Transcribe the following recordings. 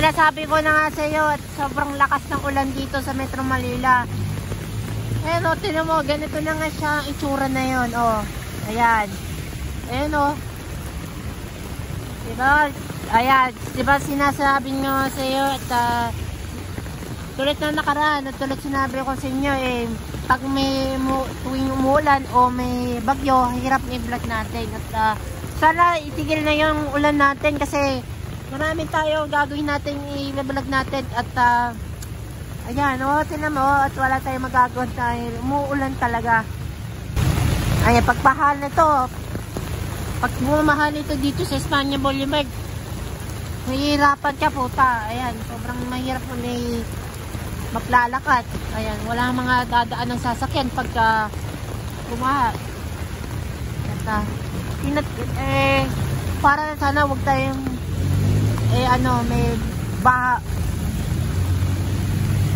sinasabi ko na nga sa iyo at sobrang lakas ng ulan dito sa Metro Manila. Ayan o, tinan mo, ganito na nga siya, itsura na yun. O, ayan. Ayan o. Diba? Ayan. Diba sinasabi nga sa iyo at tulad na nakaraan at tulad sinabi ko sa inyo eh, pag may tuwing umuulan o may bagyo, hirap i-vlog natin. At sana itigil na yung ulan natin kasi marami tayo gagawin natin, i-vlog natin. At ayan, tinan mo, at wala tayong magagawa dahil umuulan talaga. Ayan, pagpahal nito, pag bumahal ito dito sa Espanya Boulevard, mahihirapan ka puta. Ayan, sobrang mahirap mo maglalakad. Ayan, wala mga dadaan ng sasakyan pagka bumaha. At para sana wag tayong may baha.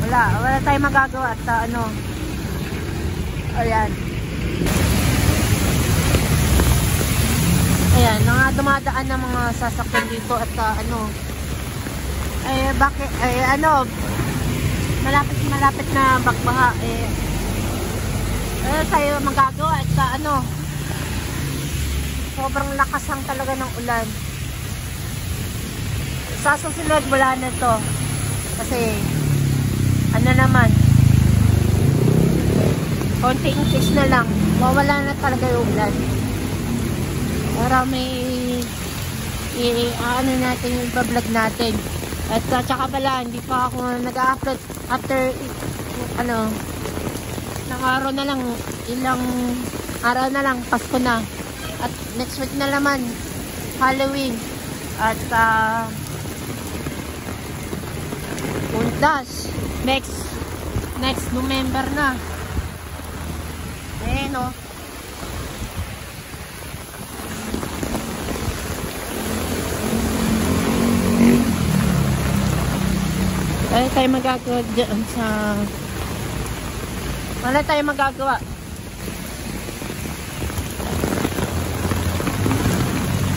Wala tayong magagawa at ayan. Ayan, mga dumadaan ng mga sasakyan dito at bakit malapit na bagbaha tayo magagawa at sobrang lakas lang talaga ng ulan. Sa susunod wala na to kasi naman konti increase na lang, mawala na talaga yung ulan para may natin yung vlog natin. At saka pala hindi pa ako nag-upload after ng araw na lang, ilang araw na lang Pasko na at next week na naman Halloween at undas next November na. Ayan o. Wala tayo magagawa dyan wala tayo magagawa.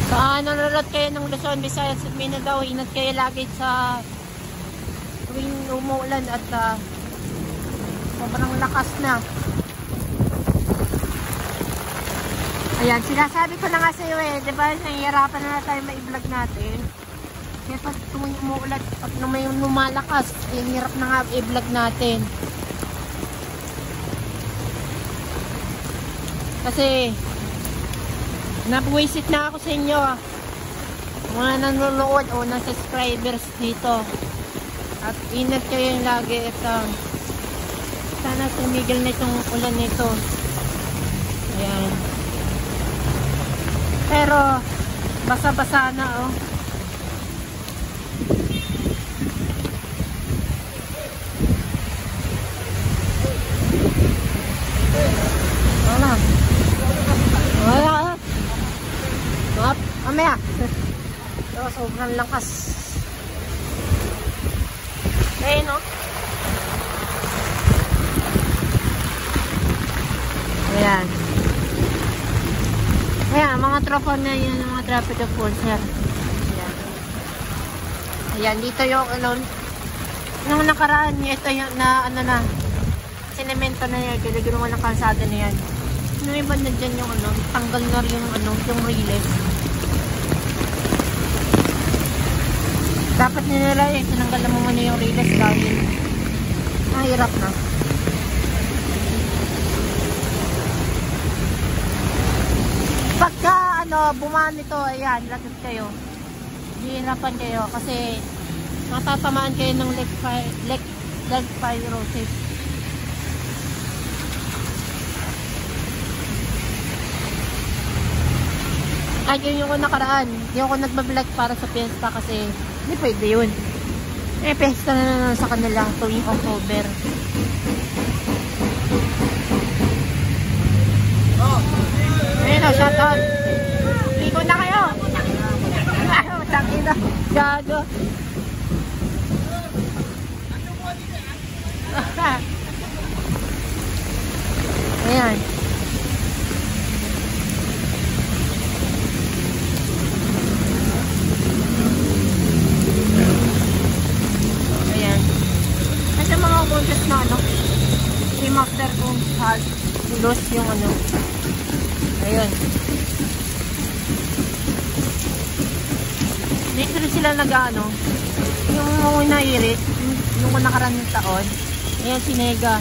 Sa nanonood kayo ng Luzon, Visayas at Mindanao, ingat kayo lagi sa tuwing umuulan at sobrang lakas na. Ayan, sinasabi ko na nga sa iyo diba, nahihirapan na tayo ma-vlog natin. Kaya pag tuwing umuulan, pag may lumalakas, hirap na nga i-vlog natin. Kasi nabuwisit na ako sa inyo, mga nanonood o na subscribers dito. At ingat kayo yung lagi at sana tumigil na itong ulan nito. Ayan. Pero basa-basa na wala mamaya sobrang lakas. Ayun ayan mga tropa na yan, mga traffic enforcer. Ayan dito yung nung nakaraan ito yung sinemento na yan, ginawa ng kalsada na yan. May ba na dyan yung tanggal na rin yung riles. Dapat nila tinanggal mo muna yung riles dahil mahirap na. Pagka bumaan nito, ayan, lagot kayo. Hihirapan kayo kasi matatamaan kayo ng leg fibrosis. Yun yung nakaraan. Hindi ako nagbablog para sa piyesta kasi hindi pwede yun. Piyesta na sa kanila tuwing October. Ayun shout out. Ligo na kayo. Tangina. Gago. Ayan. master kong loose yung ano. Ayun. Dito rin sila nag-ano. Yung nairit, yung nakaraan ng taon. Ayan, sinega.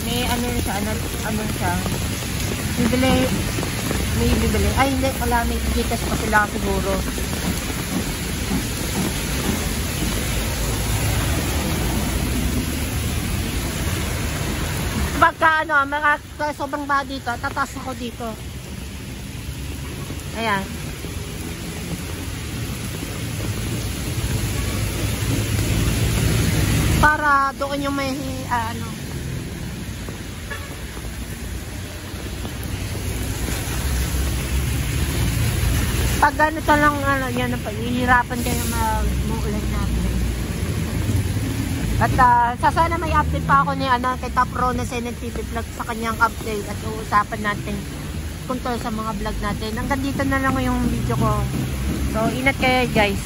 May ano siya, ano siya. May bibili. Ay, hindi, wala, may kitas pa sila siguro. Pagka ano, sobrang ba dito, tataas ako dito. Ayan. Para doon yung may ano. Pag ganito lang, ano, yan, hihirapan kayo mag-uulan natin. At sana may update pa ako ni kay Top Pro na SNNTV Vlog sa kanyang update at uusapan natin kung to sa mga vlog natin. Hanggang dito na lang yung video ko. So, ingat kayo guys.